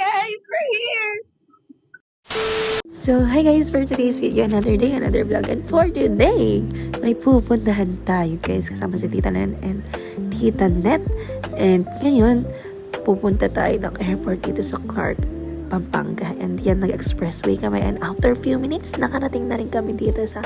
guys, we're here! So, hi guys, for today's video, another day, another vlog. And for today, may pupuntahan tayo guys, kasama si Tita Len and Tita Net. And ngayon, pupunta tayo ng airport dito sa Clark, Pampanga. And yan, nag-expressway kami. And after few minutes, nakarating na rin kami dito sa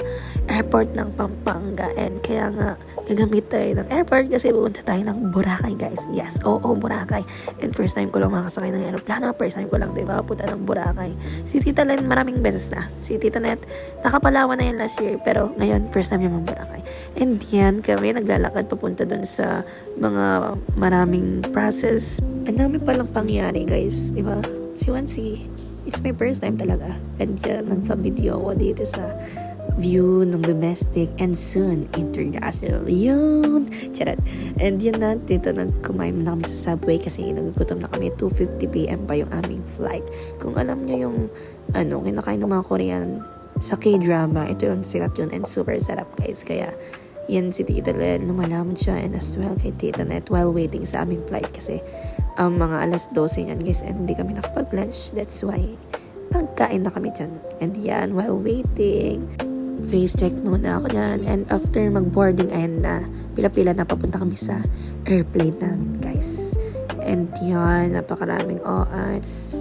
airport ng Pampanga. And kaya nga, gagamit tayo ng airport kasi pupunta tayo ng Boracay guys. Yes, oo, Boracay. And first time ko lang makasakay ng aeroplano. First time ko lang din makapunta ng Boracay. Si Tita Len maraming beses na. Si Tita Net, nakapalawan na yan last year. Pero ngayon, first time yung Boracay. And yan, kami naglalakad papunta dun sa mga maraming process. Ang dami palang pangyari guys, di ba? Si Wansi, it's my first time talaga. And yan, nagpa-video ako dito sa view ng domestic and soon international. Yun! Charot. And yan na, dito nagkumain na kami sa subway kasi nagugutom na kami. 2:50 p.m. pa yung aming flight. Kung alam nyo yung kinakain ng mga Korean sa K-drama, ito yung sikat yun and super sarap guys. Kaya yan si Tita Len, lumalaman siya and as well kay Tita Net while waiting sa aming flight kasi mga alas 12 yan guys and hindi kami nakapag-lunch. That's why nagkain na kami dyan. And yan, while waiting, face check muna ako dyan. And after mag-boarding, ayan na, pila-pila na papunta kami sa airplane namin guys. And yan, napakaraming OATs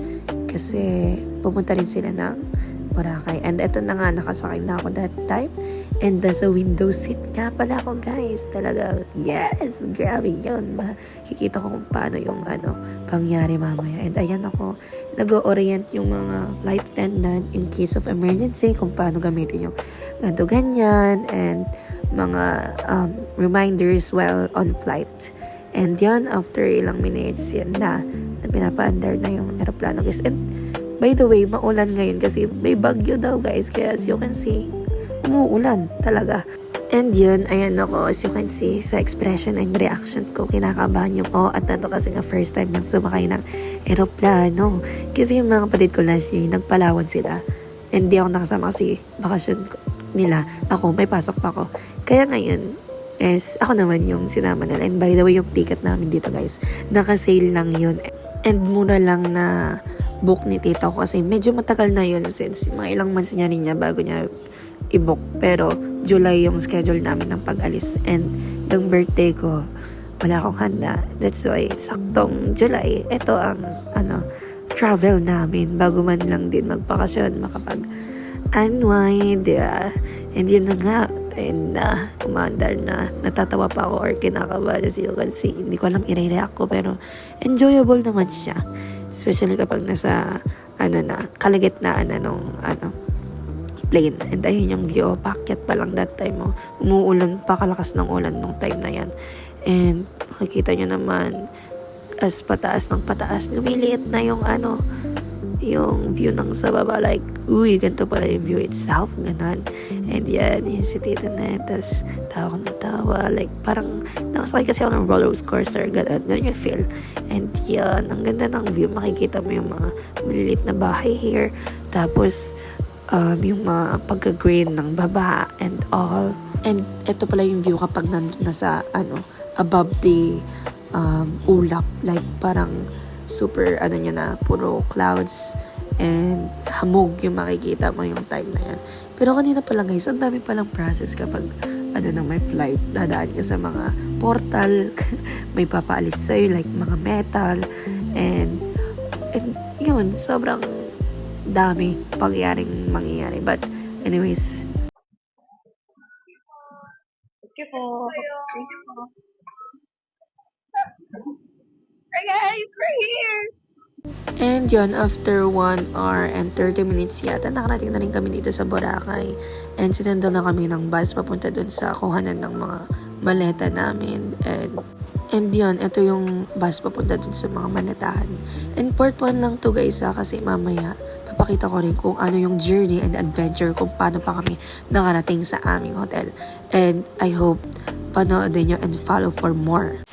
kasi pupunta rin sila ng Boracay. And eto na nga, nakasakay na ako that time. And nasa window seat nga pala ako guys. Talaga, yes, grabe yun. Makikita ko kung paano yung pangyari mamaya. And ayan ako, nag-orient yung mga flight attendant in case of emergency, kung paano gamitin yung ganito ganyan. And mga reminders while on flight. And yan, after ilang minutes, yan na pinapaandar na yung aeroplano guys. And by the way, maulan ngayon kasi may bagyo daw guys. Kaya as you can see, umuulan talaga. And yun, ayan ako, as you can see, sa expression and reaction ko, kinakabahan yung at nato kasi nga first time nang sumakay ng aeroplano. Kasi yung mga kapatid ko last year, nagpalawan sila. And di ako nakasama kasi bakasyon nila. Ako, may pasok pa ako. Kaya ngayon, ako naman yung sinama nila. And by the way, yung ticket namin dito guys, naka-sale lang yun. And mura lang na book ni tita ko kasi medyo matagal na yun since mga ilang months niya rin niya bago niya i-book. Pero July yung schedule namin ng pag-alis. And ng birthday ko, wala akong handa. That's why, saktong July, ito ang travel namin bago man lang din magpakasyon, makapag-unwind. And yun na nga. And umandar na, natatawa pa ako or kinakabahan as you can see. Hindi ko alam i-react ko pero enjoyable naman siya. Especially kapag nasa kalagitnaan nung plane. And ayun yung view, packet pa lang that time umuulan pa, kalakas ng ulan nung time na yan. And makikita nyo naman as pataas ng pataas, lumiliit na yung yung view ng sa baba, like, uy, ganito pala yung view itself, ganon. And yan, yung si Tita Net, tas tawa ko ng tawa, like, parang nakasakay kasi ako ng roller coaster, ganon yung feel. And yan, ang ganda ng view, makikita mo yung mga malilit na bahay here, tapos, yung mga pagka-green ng baba, and all. And ito pala yung view kapag nandun na sa, above the, ulap, like, parang, super niya na puro clouds and hamog yung makikita mo yung time na yan. Pero kanina pa lang guys, ang dami palang process kapag may flight, dadaan ka sa mga portal, may papaalis sa'yo like mga metal and yun, sobrang dami mangyayari. But anyways, Thank you po. Thank you po. Hi guys, we're here! and yun, after 1 hour and 30 minutes yata, nakarating na rin kami dito sa Boracay. And sinundan na kami ng bus papunta dun sa kuhanan ng mga maleta namin. And yun, ito yung bus papunta dun sa mga maletahan. And part 1 lang to guys kasi mamaya papakita ko rin kung ano yung journey and adventure kung paano pa kami nakarating sa aming hotel. And I hope panoodin nyo and follow for more.